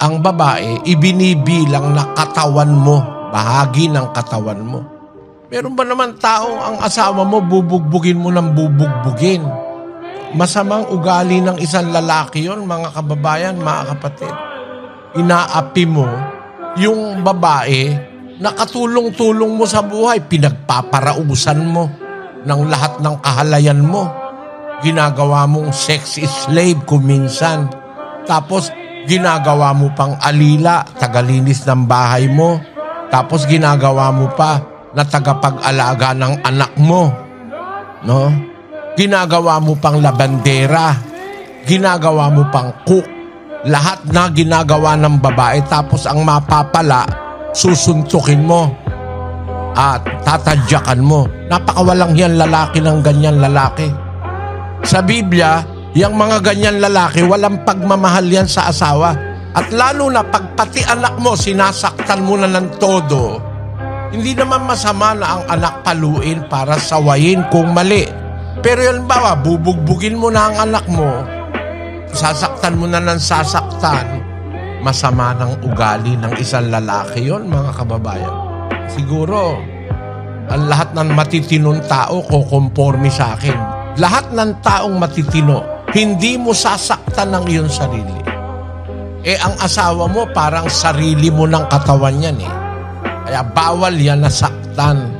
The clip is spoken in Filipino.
ang babae, ibinibilang na katawan mo, bahagi ng katawan mo. Meron ba naman taong ang asawa mo, bubugbugin mo ng bubugbugin? Masamang ugali ng isang lalaki yon, mga kababayan, mga kapatid. Inaapi mo yung babae na katulong-tulong mo sa buhay, pinagpaparausan mo ng lahat ng kahalayan mo. Ginagawa mong sex slave kuminsan. Tapos ginagawa mo pang alila, tagalinis ng bahay mo. Tapos ginagawa mo pa na tagapag-alaga ng anak mo. No? Ginagawa mo pang labandera. Ginagawa mo pang cook. Lahat na ginagawa ng babae, tapos ang mapapala, susuntukin mo at tatadyakan mo. Napakawalang yan lalaki ng ganyan lalaki. Sa Biblia, yung mga ganyan lalaki, walang pagmamahal yan sa asawa. At lalo na pag pati anak mo, sinasaktan mo na ng todo, hindi naman masama na ang anak paluin para sawayin kung mali. Pero yun ba, bubugbugin mo na ang anak mo, sasaktan mo na ng sasaktan, masama ng ugali ng isang lalaki yon, mga kababayan. Siguro, ang lahat ng matitinong tao kukomporme sa akin. Lahat ng taong matitino, hindi mo sasaktan ng iyong sarili. Ang asawa mo parang sarili mo ng katawan yan eh. Kaya bawal yan na saktan.